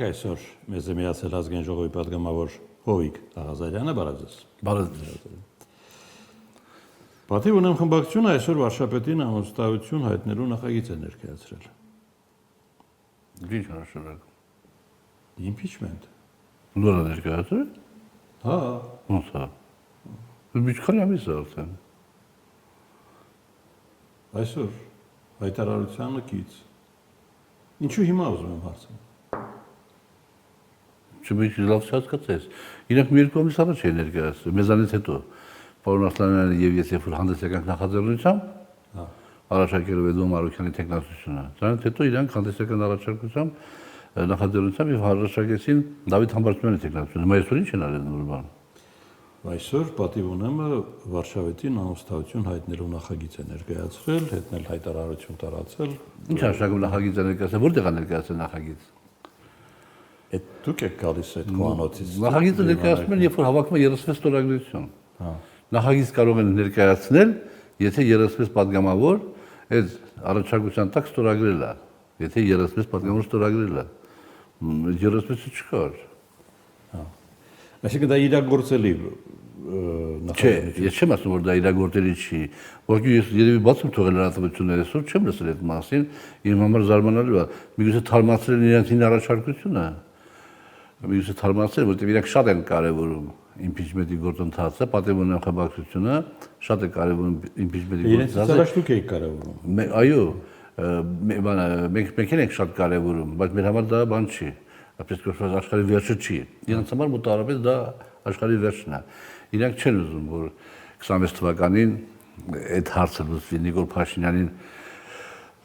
Այսօր մեզ է միացել ազգային ժողովի պատգամավոր Հովիկ Աղազարյանը, բարև ձեզ։ Բարև ձեզ։ Պատիվ ունեմ խմբակցությունը այսօր վարշապետին ամուսնություն հայտնելու նախագիծ է ներկայացրել։ Ինչ հարցրեք։ Impeachment։ Նորը ներկայացրել։ Հա։ Ոնց է։ Ինչ քանի ամիս է արդեն։ Այսօր հայտարարությանը կից։ Ինչու հիմա ուզում եմ հարցնել։ Չմիջ լավ հասկացես։ Իրենք մի երկու ամիս առաջ են ներկայացրել, մեզանից հետո։ Պարոն Ասլանյանը եւ ես երբ որ հանդես եկանք նախաձեռնությամբ, հա, առաջարկելով Էդոն Մարուկյանի տեխնացությունը, դրանից հետո իրանք հանդես եկան առաջարկությամբ, նախաձեռնությամբ եւ առաջարկեցին Դավիթ Համբարձումյանի տեխնացությունը։ Բայց այսօր ինչ են արել նորմալ։ Այսօր պատիվ ունեմ Վարշավետին ամուսնություն հայտնելու նախագիծ է ներկայացրել, հետնել հայտարարություն տարածել։ Ինչ աշխատում նախագիծը ներկայացել, որտեղ է ներկայացել նախագիծ։ Այդ դուք եք գալիս այդ կողանոցից։ Նախագիծը ներկայացնում են, երբ որ հավաքում է 36 ստորագրություն։ Հա։ Նախագիծ կարող են ներկայացնել, եթե 36 падգամավոր այդ առաջարկության տակ ստորագրել է, եթե 36 падգամավոր ստորագրել է։ 36-ը չկար։ Հա։ Այսինքն դա իրագործելի նախագիծ։ Չէ, ես չեմ ասում, որ դա իրագործելի չի։ Որովհետեւ ես երևի բաց եմ թողել լրատվությունները, այսօր չեմ լսել այդ մասին, իմ համար զարմանալի է։ Միգուցե թարմացրել են իրենց առաջարկությունը։ Միգուցե թարմացել, որովհետև իրենք շատ են կարևորում impeachment-ի գործընթացը, պատերազմի խմբակցությունը շատ է կարևորում impeachment-ի գործընթացը։ Իրենց դրաշտուկ եք կարևորում։ Այո, մենք ենք շատ կարևորում, բայց մեր համար դա բան չի, այսպես կոչված աշխարհի վերջը չի։ Իրենց համար մոտավորապես դա աշխարհի վերջն է։ Իրենք չեն ուզում, որ 26 թվականին այդ հարցը լուծվի Նիկոլ Փաշինյանին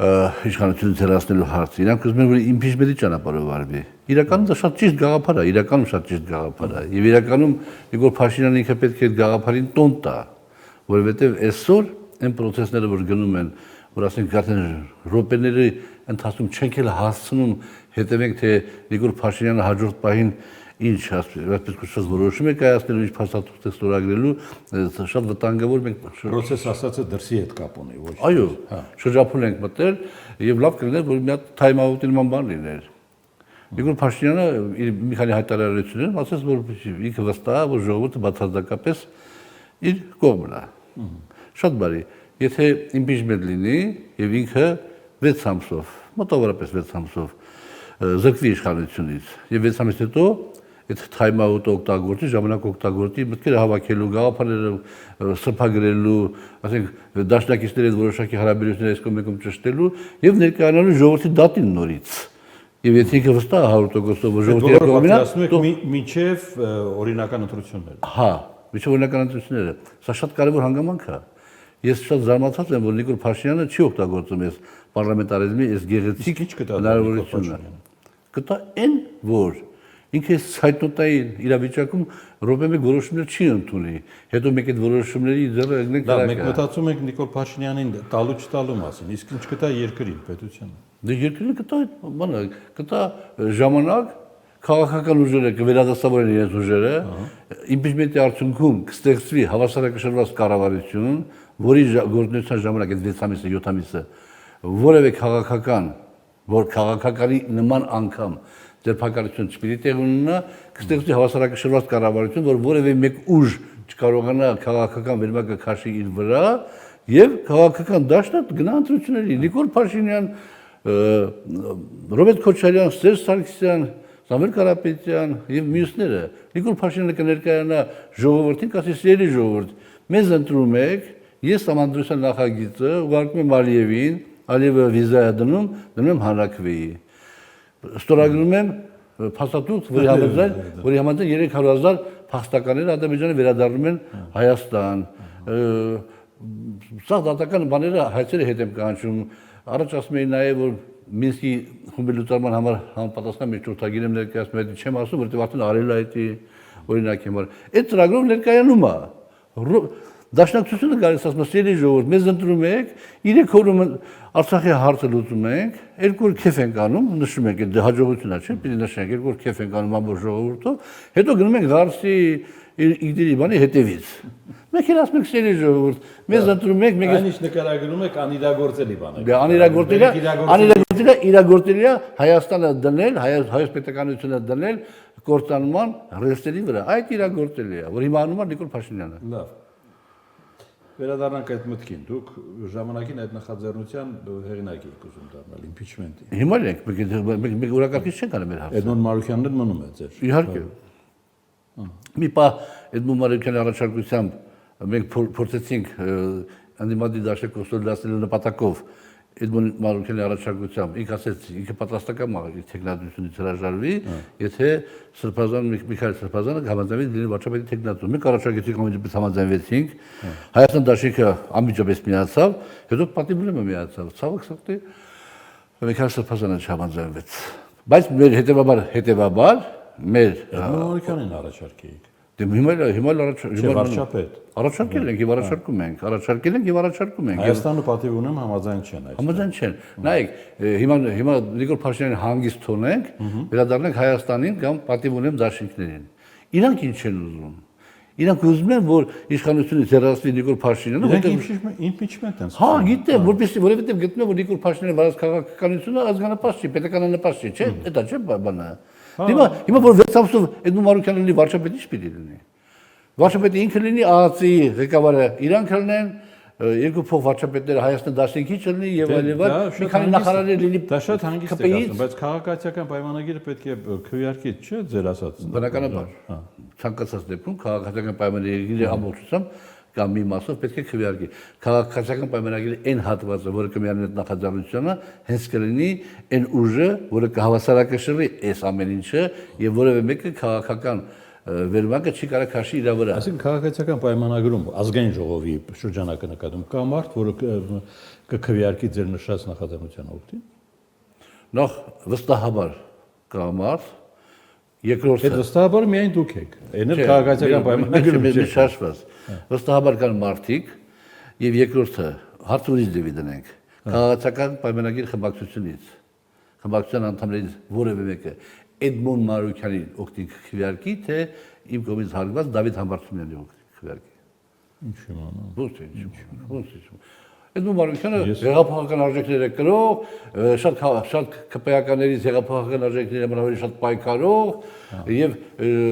իշխանությունից հեռացնելու հարցը։ Իրանք ուզում են, որ impeachment-ի ճանապարհով արվի։ Իրականում դա շատ ճիշտ գաղափար է, իրականում շատ ճիշտ գաղափար է։ Եվ իրականում Նիկոլ Փաշինյանը ինքը պետք է այդ գաղափարին տոն տա, որովհետև այսօր այն process-ները, որ գնում են, որ ասենք գտեն ռոպեների ընթացքում չենք էլ հասցնում հետևենք, թե Նիկոլ Փաշինյանը հաջորդ պահին ինչ այսպես կոչված որոշում է կայացնելու, ինչ փաստաթուղթ է ստորագրելու, շատ վտանգավոր մենք process ասածը դրսի հետ կապ ունի, ոչ։ Այո, շրջափուլ ենք մտել եւ լավ կլիներ, որ մի հատ time out նման բան լիներ։ Նիկոլ Փաշինյանը իր մի քանի հայտարարություններով ասաց, որ ինքը վստահ է, որ ժողովուրդը բացարձակապես իր կողմն է։ Շատ բարի։ Եթե impeachment լինի եւ ինքը 6 ամսով, մոտավորապես 6 ամսով զրկվի իշխանությունից եւ 6 ամսից հետո այդ time out օգտագործի, ժամանակ օգտագործի, մտքերը հավաքելու, գաղափարները սրբագրելու, ասենք դաշնակիցների հետ որոշակի հարաբերություններ այս կողմում ճշտելու եւ ներկայանալու ժողովրդի դատին նորից։ Եվ եթե ինքը վստահ 100%-ով ժողովրդի կողմին է, մինչև օրինական ընտրությունները։ Հա, մինչև օրինական ընտրությունները։ Սա շատ կարևոր հանգամանք է։ Ես շատ զարմացած եմ, որ Նիկոլ Փաշինյանը չի օգտագործում այս պարլամենտարիզմի այս գեղեցիկ հնարավորությունը։ Կտա այն, որ ինքը ցայտնոտային իրավիճակում ռոպե մեկ որոշումներ չի ընդունի։ Հետո մեկ այդ որոշումների ձեռը ընկնենք դրա։ Մենք մտածում ենք Նիկոլ Փաշինյանին տալու չտալու մասին, իսկ ինչ կտա երկրին, պետությանը։ Դե երկրին կտա բանը, կտա ժամանակ, քաղաքական ուժերը կվերադասավորեն իրենց ուժերը, impeachment-ի արդյունքում կստեղծվի հավասարակշռված կառավարություն, որի գործունեության ժամանակ այդ 6 ամիսը, 7 ամիսը որևէ քաղաքականի նման անգամ ձերբակալություն չպիտի տեղ ունենա, կստեղծվի հավասարակշռված կառավարություն, որ որևէ մեկ ուժ չկարողանա քաղաքական վերմակը քաշի իր վրա եւ քաղաքական դաշտը գնա ընտրությունների։ Նիկոլ Փաշինյան, Ռոբերտ Քոչարյան, Սերժ Սարգսյան, Սամվել Կարապետյան եւ մյուսները Նիկոլ Փաշինյանը կներկայանա ժողովրդին, կասի սիրելի ժողովուրդ, մեզ ընտրում եք, ես համանդրության նախագիծը ուղարկում եմ Ալիևին, Ալիևը վիզա է դնում հանրաքվեի։ Ստորագրում եմ փաստաթուղթ, որի համաձայն 300,000 փաստականներ Ադրբեջանը վերադառնում են Հայաստան։ Սա դատական բաները հայցերը հետ եմ կանչում։ Առաջ ասում էի նաև, որ Մինսկի խմբի լուծարման համար համապատասխան միջնորդագիր եմ ներկայացնում, այդ չեմ ասում, որտեղ արդեն արել է այդ օրինակի համար։ Այդ ծրագրով ներկայանում է։ Դաշնակցությունը գալիս ասում է, սիրելի ժողովուրդ, մեզ ընտրում եք, 3 օրում Արցախի հարցը լուծում ենք, 2 օր քեֆ ենք անում, նշում ենք, դա հաջողություն է, չէ՞, պիտի նշենք, 2 օր քեֆ ենք անում ամբողջ ժողովուրդով, հետո գնում ենք Ղարսի իգդերի բանի հետևից։ Մենք ասում ենք սերի ժողովուրդ, մեզ ընտրում եք, մենք Այնիշ նկարագրում եք անիրագործելի բաներ։ Դե անիրագործելի է Հայաստանը դնել, հայոց պետականությունը դնել կործանման ռելսերի վրա։ Այդ իրագործելի է, որ հիմա անում է Նիկոլ Փաշինյանը։ Լավ։ Վերադառնանք այդ մտքին։ Դուք ժամանակին այդ նախաձեռնության հեղինակ եք ուզում դառնալ impeachment-ի։ Հիմա ենք, մենք օրակարգից չենք անում մեր հարցը։ Էդմոն Մարուկյանն էլ մնում է ձեր։ Իհարկե։ Մի պահ Էդմոն Մարուկյանի առաջարկությամբ մենք փորձեցինք անդիմադի դաշտը կոնսոլիդացնելու նպատակով Էդմոն Մարուկյանի առաջարկությամբ ինքը ասեց, ինքը պատրաստական մաղի տեխնատությունից հրաժարվի, եթե Միքայել Սրբազանը համաձայնվի լինի վարչապետի տեխնատու։ Մենք առաջարկեցինք ամենից համաձայնվեցինք, Հայաստան դաշինքը անմիջապես միացավ, հետո պատիվը միացավ, ցավոք սրտի Միքայել Սրբազանը չհամաձայնվեց։ Բայց մեր հետևաբար մեր Էդմոն Մարուկյանին առաջարկեիք։ Դե հիմա վարչապետ։ Առաջարկել ենք եւ առաջարկում ենք։ Հայաստանը պատիվ ունեմ համաձայն չեն այս։ Համաձայն չեն։ Նայեք, հիմա Նիկոլ Փաշինյանին հանգիստ թողնենք, վերադառնանք Հայաստանին կամ պատիվ ունեմ դաշինքներին։ Իրանք ինչ են ուզում։ Իրանք ուզում են, որ իշխանությունից հեռացվի Նիկոլ Փաշինյանը, որտեղ impeachment են։ Հա, գիտեմ, որովհետեւ գտնում որ Նիկոլ Փաշինյանը վարած քաղաքականությունը ազգանապաշտ չի, պետականանապաշտ չի, չէ՞, դա չէ բանը։ Հիմա որ 6 ամսով Էդմոն Մարուկյանը լինի վարչապետ, ինչ պիտի լինի։ Վարչապետը ինքը լինի ԱԱՑ-ի ղեկավարը, իրանք լինեն, երկու փոխ վարչապետները Հայաստան դաշինքի չլինի եւ այլն, մի քանի նախարարներ լինի։ Դա շատ հանգիստ է ասում, բայց քաղաքացիական պայմանագիրը պետք է քվեարկի, չէ՞, ձեր ասած։ Բնականաբար։ Ցանկացած դեպքում քաղաքացիական պայմանագիրը ամբողջությամբ կամ մի մասով պետք է քվեարկի։ Քաղաքացիական պայմանագիրը այն հատվածը, որը կմիանի այդ նախաձեռնությունը, հենց կլինի այն ուժը, որը կհավասարակշռի այս ամեն ինչը եւ որևէ մեկը քաղաքական վերմակը չի կարող քաշի իր վրա։ Այսինքն քաղաքացիական պայմանագրում ազգային ժողովի շրջանակը նկատում կա մարդ, որը կքվեարկի ձեր նշած նախաձեռնության օգտին։ Նախ վստահաբար կա մարդ, երկրորդը Այդ վստահաբար միայն դուք եք։ Այն էլ քաղաքացիական պայմանագրում չի շարժված։ Վստահաբար կան մարդիկ եւ երկրորդը հարց ուրիշ դեպի դնենք։ Քաղաքացիական պայմանագիր խմբակցության անդամներից որևէ մեկը Էդմոն Մարուկյանի օգտին քվեարկի, թե իմ կողմից հարգված Դավիթ Համբարձումյանի օգտին քվեարկի։ Ինչ իմանամ։ Ոչ ինչ։ Էդմոն Մարուկյանը հեղափոխական արժեքներ է կրող, շատ ԿՊՀ-ականներից հեղափոխական արժեքների համար շատ պայքարող եւ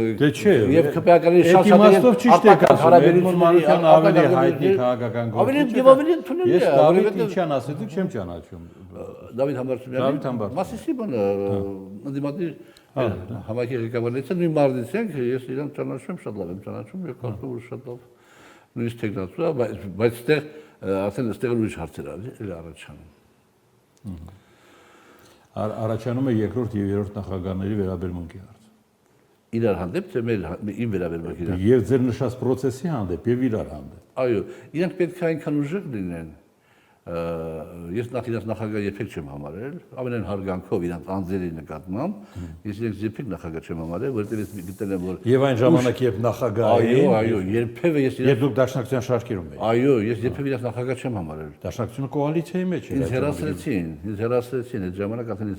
եւ ԿՊՀ-ականների շատ իմաստով ճիշտ եք ասում, Էդմոն Մարուկյանը ավելի հայտնի քաղաքական գործիչ է։ Ավելի ընդունել է։ Ես Դավիթ ինչան ասեցիք, չեմ ճանաչում։ Դավիթ Համբարձումյանը Մասիսի բանը ընդդիմադիր համակի ղեկավարներից են նույն մարդից ենք, ես իրան ճանաչում շատ լավ եմ ճանաչում եւ կարծում որ շատ լավ նույնիսկ տեխնատու է, բայց այստեղ ասեն այստեղ ուրիշ հարցեր առաջանում։ Առաջանում է երկրորդ եւ երրորդ նախագահների վերաբերմունքի հարց։ Իրար հանդեպ թե իմ վերաբերմունքի հարց։ Եվ ձեր նշած process-ի հանդեպ եւ իրար հանդեպ։ Այո, իրանք պետք է այնքան ուժեղ լինեն։ Ես նախ նախագահ երբեք չեմ համարել, ամենայն հարգանքով իրանք անձերի նկատմամբ, ես իրենք երբեք նախագահ չեմ համարել, որովհետև ես գտել եմ որ Եվ այն ժամանակ երբ նախագահ էին, այո, երբևէ ես երբ դուք դաշնակցության շարքերում եք։ Այո, ես երբևէ իրենք նախագահ չեմ համարել։ Դաշնակցությունը կոալիցիայի մեջ էր։ Ինձ հեռացրեցին, այդ ժամանակ արդեն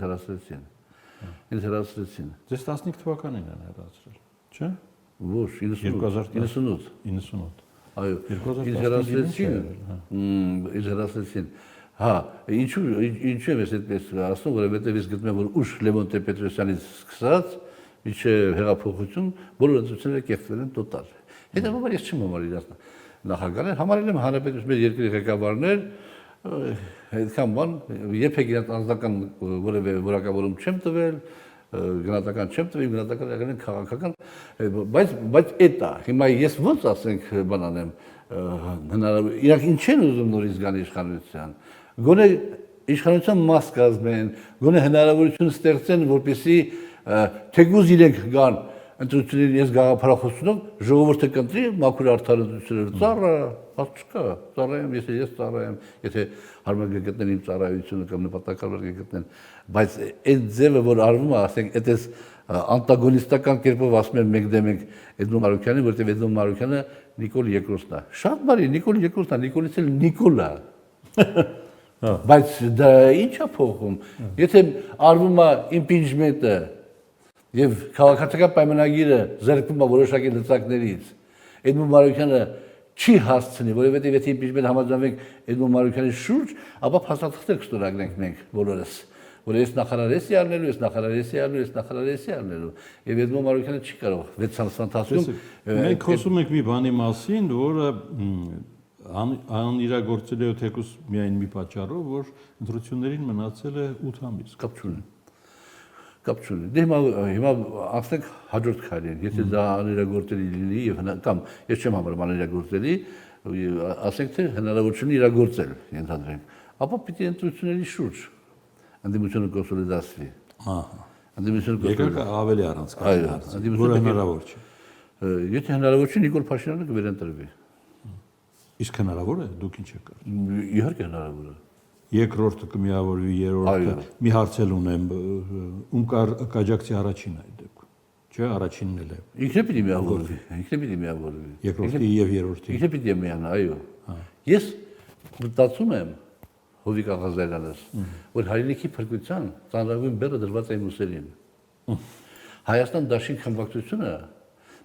ինձ հեռացրեցին։ Ձեզ 15 թվականին են հեռացրել, չէ՞։ Ոչ, 98։ Այո, ինձ հեռացրեցին։ Հա, ինչու եմ ես այդպես ասում, որովհետև ես գտնում եմ, որ ուշ Լևոն Տեր-Պետրոսյանից սկսած մինչև հեղափոխություն բոլոր ընտրությունները կեղծվել են տոտալ։ Հետևաբար ես չեմ համարել իրաց նախագահներ, համարել եմ հանրապետություն մեր երկրի ղեկավարներ, այդքան բան, երբեք իրաց անձնական որևէ որակավորում չեմ տվել, գնահատական չեմ տվել, գնահատական եղել են քաղաքական, բայց այդ է, հիմա ես ոնց ասենք բան անեմ, հնարավոր, իրանք ինչ են ուզում նորից գան իշխանության, գոնե իշխանության մաս կազմեն, գոնե հնարավորություն ստեղծեն, որպեսզի թեկուզ իրենք գան ընտրությունների ես գաղափարախոսությունով ժողովուրդը կընտրի մաքուր արդարացությունները ծառա, բաց չկա, ծառայեմ, ես ծառայեմ, եթե հարմար կգտնեն իմ ծառայությունը կամ նպատակավոր կգտնեն, բայց այդ ձևը որ արվում է, ասենք, այդպես անտագոնիստական կերպով ասում են մեկ դեմ ենք Էդմոն Մարուկյանին, որտեղ Էդմոն Մարուկյանը Նիկոլ երկրորդն է։ Շատ բարի, Նիկոլ երկրորդն է, Նիկոլից էլ Նիկոլ է։ Բայց դա ի՞նչ է փոխում։ Եթե արվում է impeachment-ը եւ քաղաքացիական պայմանագիրը զրկվում է որոշակի լծակներից, Էդմոն Մարուկյանը չի հասցնի, որովհետև եթե իբրև համաձայնվենք Էդմոն Մարուկյանի շուրջ, ապա փաստաթղթեր կստորագրենք մենք բոլորս, որ ես նախարար էսի առնելու, ես նախարար էսի առնելու, ես նախարար էսի առնելու, եւ Էդմոն Մարուկյանը չի կարող 6 ամսվա ընթացքում մենք խոսում ենք մի բանի մասին, որը անիրագործել է թեկուզ միայն մի պատճառով, որ ընտրություններին մնացել է 8 ամիս։ Կապ չունի։ Դե հիմա ասենք հաջորդ քայլին, եթե դա անիրագործելի լինի եւ կամ ես չեմ համարում անիրագործելի, ասենք թե հնարավորություն իրագործել, ենթադրենք, ապա պիտի ընտրությունների շուրջ անդիմությունը կոնսոլիդացվի։ Ահա։ Անդիմությունը Եկեք ավելի առանցքային, որը հնարավոր չէ։ Եթե հնարավոր չի, Նիկոլ Փաշինյանը կվերընտրվի։ Իսկ հնարավոր է, դուք ինչ եք կարծում։ Իհարկե հնարավոր է։ Երկրորդը կմիավորվի, երրորդը մի հարց էլ ունեմ, ում կաջակցի առաջին այդ դեպքում։ Չէ, առաջինն էլ է։ Ինքն է պիտի միավորվի։ Երկրորդի եւ երրորդի։ Ինքն է պիտի միանա, այո։ Ես մտածում եմ Հովիկ Աղազարյանս, որ հայրենիքի փրկության ծանրագույն բեռը դրված է իմ ուսերին։ Հայաստան դաշին խմբակցությունը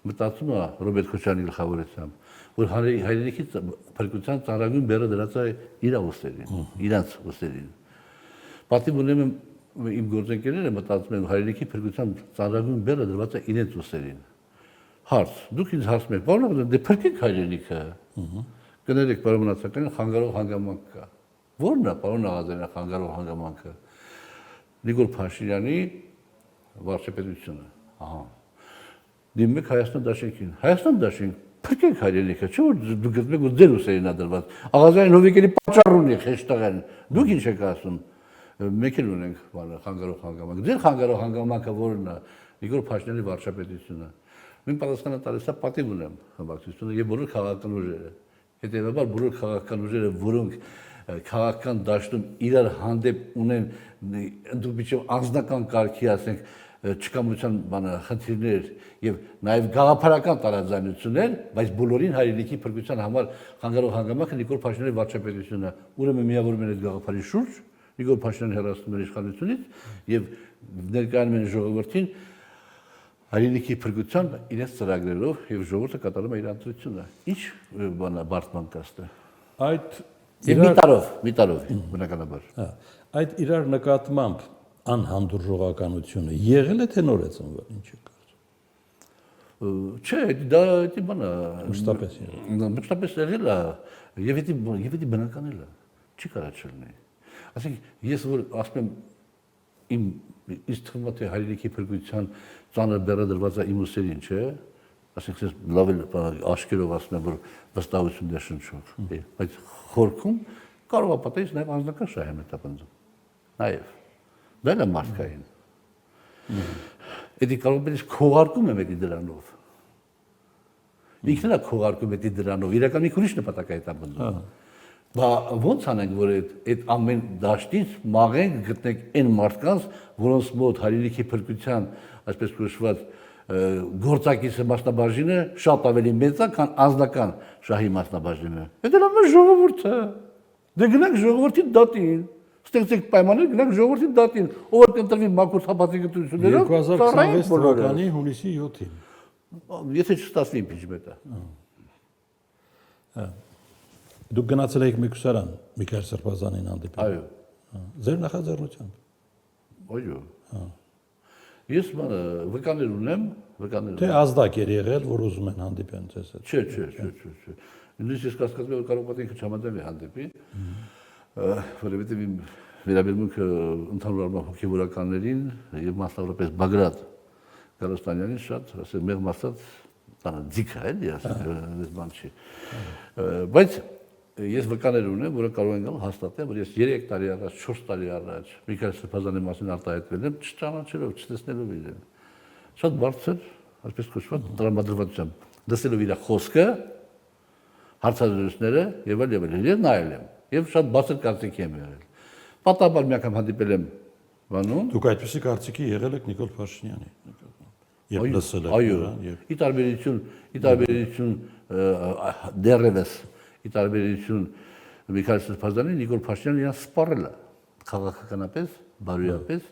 մտածում է Ռոբերտ Քոչարյանի գլխավորությամբ, որ հայրենիքի փրկության ծանրագույն բեռը դրած է իր ուսերին, իրանց ուսերին։ Պատիվ ունեմ իմ գործընկերները մտածում են հայրենիքի փրկության ծանրագույն բեռը դրված է իրենց ուսերին։ Հարց. Դուք ինձ հարցում եք, պարոն, դե փրկեք հայրենիքը։ Կներեք, պարոն մնացականին խանգարող հանգամանք կա։ Ո՞րն է, պարոն Աղազարյան, խանգարող հանգամանքը։ Նիկոլ Փաշինյանի վարչապետությունը։ Ահա։ Դիմում եք Հայաստան դաշինքին։ Հայաստան դաշինք, փրկեք հայրենիքը, չէ՞ որ դուք գտնեք ու ձեր ուսերին ա դրված։ Աղազարյան Հովիկելի պատճառ ունի խեշտաղեն։ Դուք ինչ եք ասում։ Մենք էլ ունենք բանը խանգարող հանգամանք։ Ձեր խանգարող հանգամանքը ո՞րն է։ Նիկոլ Փաշինյանի վարչապետությունը։ Մենք պատասխանը տալիս է պատիվ ունեմ խմբակցությունը եւ բոլոր քաղաքական ուժերը։ Հետեւաբար բոլոր քաղաքական ուժերը, որոնք քաղաքական դաշտում իրար հանդեպ ունեն ընդդիմություն անձնական կարգի, ասենք, չկամության բանը խնդիրներ եւ նաեւ գաղափարական տարաձայնություններ, բայց բոլորին հայրենիքի փրկության համար խանգարող հանգամանքը Նիկոլ Փաշինյանի վարչապետությունն է։ Ուրեմն միավորում են այդ գաղափարի շուրջ, Նիկոլ Փաշինյանը հեռացնում է իշխանությունից եւ ներկայանում են ժողովրդին հայրենիքի փրկության իրենց ծրագրերով եւ ժողովուրդը կատարում է իր ընտրությունը։ Ինչ բանա բարդման կաստը։ Այդ միտարով բնականաբար։ Հա, այդ իրար նկատմամբ անհանդուրժողականությունը եղել է թե նոր է ծնվել, ինչ է կարծում։ Չէ, դա բանա Մշտապես եղել։ Մշտապես եղել է եւ դա բնական է։ Չի կարող չլինի։ Ասենք ես որ ասում եմ ինձ թվում է թե հայրենիքի փրկության ծանր բեռը դրված է իմ ուսերին, չէ՞։ Ասենք ես լավ աշկերով ասում եմ որ վստահություն դե շնչող։ Բայց խորքում կարող է պատահել նաեւ անձնական շահեմ է տապնձում։ Նաեւ դա է մարդկային։ Էդի կարող է քողարկում եմ էդի դրանով։ Ինքն է քողարկում էդի դրանով, իրական մի ուրիշ նպատակ է տապնձում։ Բա ո՞նց անենք, որ այդ ամեն դաշտից մաղենք գտնենք այն մարդկանց, որոնց մոտ հայրենիքի փրկության, այսպես կոչված, գործակիցը մասնաբաժինը շատ ավելի մեծ է, քան անձնական շահի մասնաբաժինը։ Դա լավ է ժողովուրդը։ Դե գնանք ժողովրդի դատին։ Ստեղծեք պայմաններ, գնանք ժողովրդի դատին, ով կընտրվի մաքուր հապատի գտնություններով, 2026 թվականի հունիսի 7-ին։ Եթե չստացվի իմպիչմենտը։ Դուք գնացել եք Մեկուսարան Միքայել Սրբազանին հանդիպել։ Այո։ Ձեր նախաձեռնությամբ։ Այո։ Ես վկաներ ունեմ, Թե ազդակ էր եղել, որ ուզում են հանդիպեն ձեզ հետ։ Չէ։ Նույնիսկ ես կասկածում եմ, որ կարող է ինքը չհամաձայնվի հանդիպի, որովհետև իմ վերաբերմունքը ընդհանուր առմամբ հոգևորականներին եւ մասնավորապես Բագրատ Գալստանյանին շատ, ասել մեղմ ասած, ձիգ է, էլի, ասել, բան չի։ Բայց ես վկաներ ունեմ, որը կարող են գալ հաստատել, որ ես 3 տարի առաջ, 4 տարի առաջ Միքայել Սրբազանի մասին արտահայտվել եմ, չճանաչելով, չտեսնելով իրեն։ Շատ բարձր, այսպես կոչված, տրամադրվածությամբ, լսելով իր խոսքը, հարցազրույցները եւ այլ, ես նայել եմ եւ շատ բարձր կարծիքի եմ եղել։ Պատահաբար մի անգամ հանդիպել եմ բանում։ Դուք այդպեսի կարծիքի եղել եք Նիկոլ Փաշինյանի նկատմամբ։ Եվ լսել եք նրան եւ ի տարբերություն դեռևս ի տարբերություն Միքայել Սրբազանի Նիկոլ Փաշինյանը իրան սպառել է քաղաքականապես, բարոյապես,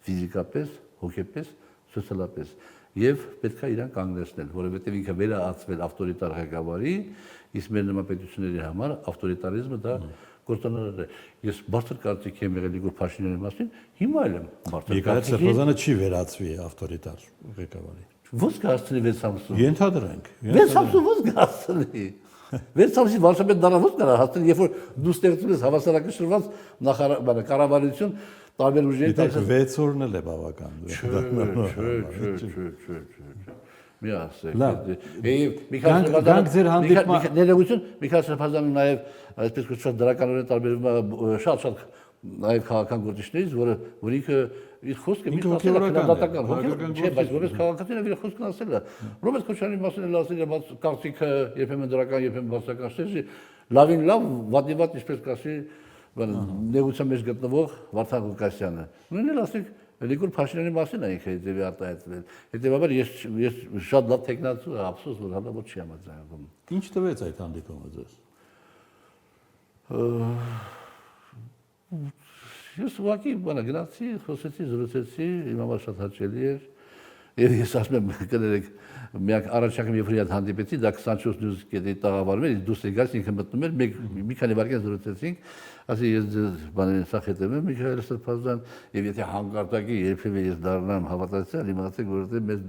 ֆիզիկապես, հոգեպես սոցիալապես եւ պետք է իրան կանգնեցնել, որովհետեւ ինքը վերածվել ավտորիտար ղեկավարի, իսկ մեր նմանպետությունների համար ավտորիտարիզմը դա կործանարար է։ Ես բարձր կարծիք եմ եղել Իգոր Փաշինյանի մասին, հիմա էլ եմ բարձր Միքայել կարծիքի։ Սրբազանը չի վերածվի ավտորիտար ղեկավարի։ Ո՞նց կհասցնի 6 ամսում։ Ենթադրենք։ 6 ամսում ո՞նց կհասցնի։ 6 ամսի վարչապետ դառնալ ո՞նց կարա հասցնել, երբ որ դու ստեղծում ես հավասարակշռված կառավարություն տարբեր ուժերի Դիտեք 6 օրն էլ է բավական։ Չէ։ Մի ասեք։ Գանք ձեր հանդիպման ներողություն, Միքայել Սրբազանը նաև այսպես կոչված դրականորեն տարբերվում է շատ նաև քաղաքական գործիչներից, որ ինքը իր խոսքը մի ասել է քննադատական, չէ, բայց որպես քաղաքացին իր խոսքն ասել է։ Ռոբերտ Քոչարյանի մասին էլ ասել է, բայց կարծիքը երբեմն դրական, երբեմն բացական շեշի, լավին լավ, վատի վատ, ինչպես կասի, նեղության մեջ գտնվող Վարդան Ղուկասյանը։ Նույնն էլ ասեք Լիգոր Փաշինյանի մասին է ինքը դեպի արտահայտվել։ Հետևաբար ես շատ լավ տեխնացու եմ, ափսոս որ հələ ոչ չի համաձայնվում։ Ինչ տվեց այդ հանդիպումը ձեզ։ Ես ուղղակի գնացի, խոսեցի, զրուցեցի, իմ համար շատ հաճելի էր։ Եվ ես ասում եմ, կներեք, միակ առաջարկում երբ որ իհատ հանդիպեցի, դա 24 նյուզ-ի տաղավարում էր, դուրս եկած ինքը մտնում էր, մի քանի վայրկյան զրուցեցինք, ասի ես բաներին սա հետևում եմ Միքայել Սրբազան, եւ եթե հանկարծակի երբևէ ես դառնամ հավատացյալ, իմացեք, որովհետեւ մեզ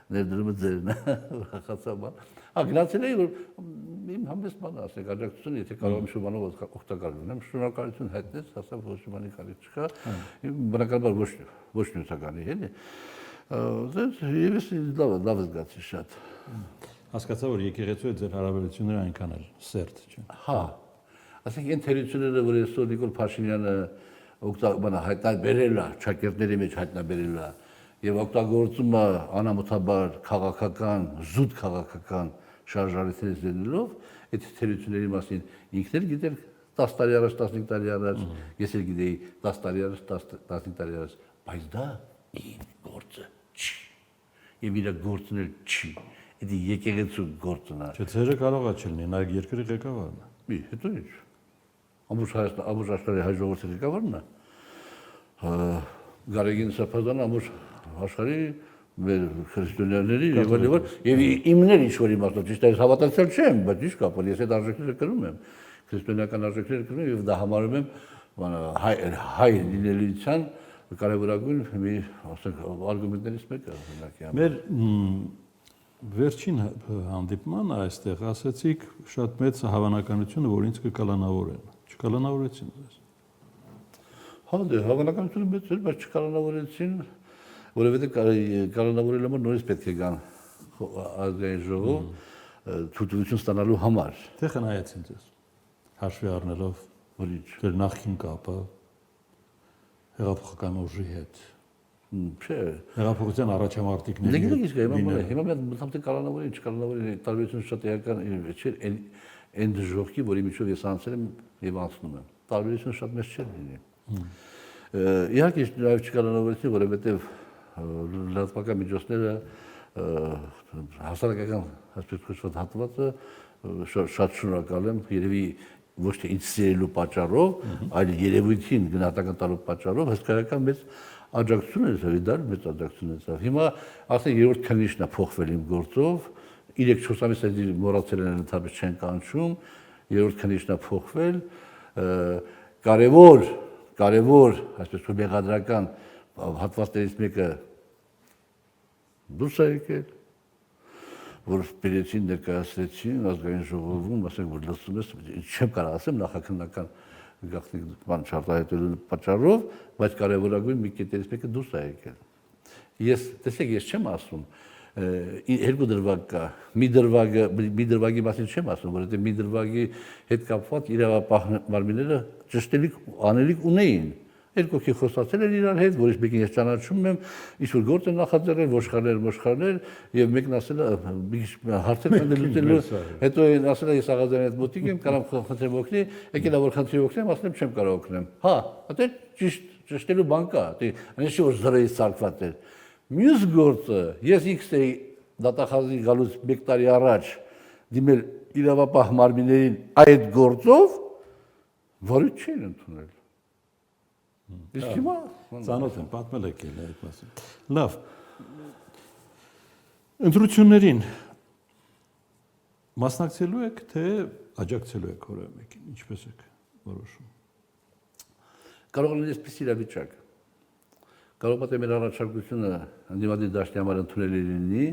ներդրումը ձերն է, ուրախացաբար։ Գնացել էի, որ իմ համես բանը ասեք, աջակցությունը, եթե կարող եմ շումանով օգտակար լինեմ, շնորհակալություն հայտնեց, ասավ, որ շումանի կարիք չկա, բնականաբար ոչ նյութականի, էլի։ Եվ ես լավ զգացի շատ։ Հասկացա, որ եկեղեցու հետ ձեր հարաբերությունները այնքան էլ սերտ չէ։ Հա, ասենք այն թերությունները, որ այսօր Նիկոլ Փաշինյանը հայտնաբերել է, ճակերտների մեջ հայտնաբերել է, եւ օգտագործում է անամոթաբար քաղաքական, զուտ քաղաքական շարժարիթներից դնելով, այդ թերությունների մասին ինքն էլ գիտեր 10 տարի առաջ, 15 տարի առաջ, ես էլ գիտեի 10 տարի առաջ, 15 տարի առաջ, բայց դա իմ գործը չի։ Եվ իր գործն էլ չի։ Դա եկեղեցու գործն է։ Չէ, ձերը կարող է չլինի, նա երկրի ղեկավարն է։ Մի, հետո ինչ։ Ամբողջ աշխարհի հայ ժողովրդի ղեկավարն է։ Գարեգին Սրբազանը ամբողջ աշխարհի մեր քրիստոնյաների եւ իմն էլ ինչ որ իմաստով ճիշտ է հավատացել չեմ, բայց ինչ կապ ունի, ես այդ արժեքները կրում եմ։ Քրիստոնեական արժեքները կրում եմ եւ դա համարում եմ հայ լինելիության կարևորագույն մի, ասենք, արգումենտներից մեկը հնարքի համար։ Մեր վերջին հանդիպման այստեղ ասացիք շատ մեծ հավանականությունը, որ ինձ կկալանավորեն։ Չկալանավորեցին ձեզ։ Հա, դե հավանականությունը մեծ էր, բայց չկալանավորեցին, որովհետև կալանավորել համար նորից պետք է գան ազգային ժողով թույլտվություն ստանալու համար։ Թե խնայեցին ձեզ։ Հաշվի առնելով ձեր նախկին կապը հեղափոխական ուժի հետ։ Չէ։ Հեղափոխության առաջամարտիկների հետ։ Հիմա մենք մտածում կալանավորի, չկալանավորի տարբերությունը շատ էական չէ, այն ժողովի, որի միջով ես անցել եմ եւ անցնում եմ։ Տարբերությունը շատ մեծ չէ լինի։ Իհարկե նաև չկալանավորեցին, որովհետեւ լրատվական միջոցները հասարակական այսպես կոչված հատվածը շատ շնորհակալ եմ, երևի ոչ թե ինձ սիրելու պատճառով, այլ երևույթին գնահատական տալու պատճառով հսկայական մեծ աջակցություն է դարձել, մեծ աջակցություն է դարձել։ Հիմա ասենք երրորդ քննիչն է փոխվել իմ գործով, 3-4 ամիս է մոռացել են ընդհանրապես չեն կանչում, երրորդ քննիչն է փոխվել, կարևոր, այսպես որ մեղադրական հատվածներից մեկը դուրս է եկել, որ բերեցին ներկայացրեցին ազգային ժողովում, ասենք որ լսում ես, չեմ կարող ասեմ նախաքննական գաղտնի բան չարտահայտելու պատճառով, բայց կարևորագույն մի կետերից մեկը դուրս է եկել։ Տեսեք, ես չեմ ասում, երկու դրվագ կա, մի դրվագի մասին չեմ ասում, որովհետև մի դրվագի հետ կապված իրավապահ մարմինները ճշտելիք անելիք ունեին։ Երկու քիչ խոսացել են իրար հետ, որից մեկին ես ճանաչում եմ, ինչ-որ գործ են նախաձեռնել, ոչխարներ, եւ մեկն ասել է, հարցեր կանդելուտելու, հետո ասել է ես աղազանի հետ մոտիկ եմ, կարամ խնդրեմ օգնի, եկել է որ խնդրի օգնեմ, ասել եմ չեմ կարող օգնեմ։ Հա, դա ճշտելու բան կա, այնպես որ զրոյի սարկված էր։ Մյուս գործը, ես X էի դատախազի գալուց 1 տարի առաջ դիմել իրավապահ մարմիններին այդ գործով, որը չէին ընդունել։ Իսկ հիմա ծանոթ եմ, պատմել եք այդ մասին։ Լավ, Ընտրություններին մասնակցելու եք, թե աջակցելու եք որևէ մեկին, ինչպես եք որոշում։ Կարող է լինել այսպիսի իրավիճակ։ Կարող է մեր առաջարկությունը ընդդիմադիր դաշտի համար ընդունելի լինի,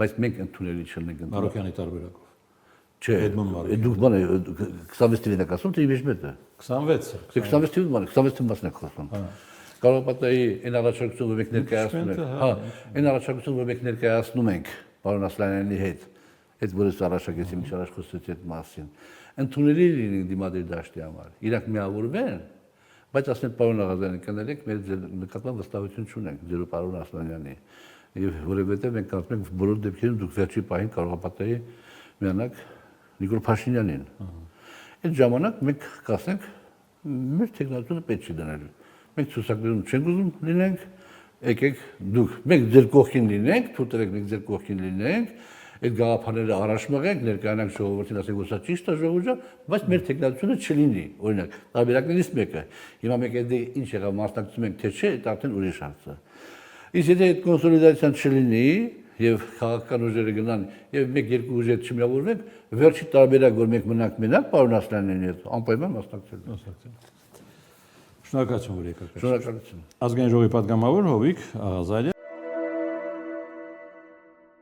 բայց մենք ընդունելի չլինենք։ Մարոկյանի տարբերակով։ Չէ, դուք բանը 26 թվին եք ասում, թե իվեջմետ է։ 26-ը։ 26 թվին բանը, 26 թվին մասն եք խոսում։ Կարող է այն առաջարկությունը, որ մենք ներկայացնում ենք, այն առաջարկությունը, որ մենք ներկայացնում ենք պարոն Ասլանյանի հետ, այդ որս առաջարկեցի միշտ առաջ խոսեցի այդ մասին, ընդունելի լինի դիմադիր դաշտի համար։ Իրանք միավորվեն, բայց ասեն պարոն Աղազարյան, կներեք, մեր նկատմամբ վստահություն չունենք ձեր պարոն Ասլանյանի։ Եվ որովհետև մենք կարծում ենք բոլոր դեպքերում դուք վերջի պահին կարող եք պատահի միանալ Նիկոլ Փաշինյանին։ Այդ ժամանակ մենք կասենք մեր տեխնոլոգիանը պետք չի դնել։ Մենք ցուցակներում չենք ուզում լինենք, եկեք դուք, մենք ձեր կողքին լինենք, թույլ տվեք մենք ձեր կողքին լինենք, այդ գաղափարները առաջ մղենք, ներկայանանք ժողովրդին, ասենք որ սա ճիշտ է ժողովուրդը, բայց մեր տեխնոլոգիանը չլինի։ Օրինակ, տարբերակներից մեկը, հիմա մենք այդ ինչ եղավ մասնակցում ենք թե չէ, դա արդեն ուրիշ հարց է։ Իսկ եթե այդ կոնսոլիդացիան չլինի, եւ քաղաքական ուժերը գնան եւ մեկ-երկու ուժ հետ չմիավորվենք, վերջի տարբերակ որ մենք մնանք մենակ պարոն Ասլանյանի հետ անպայման մասնակցելու։ Շնորհակալություն, որ եկաք։ Շնորհակալություն։ Ազգային ժողովի պատգամավոր Հովիկ Աղազարյան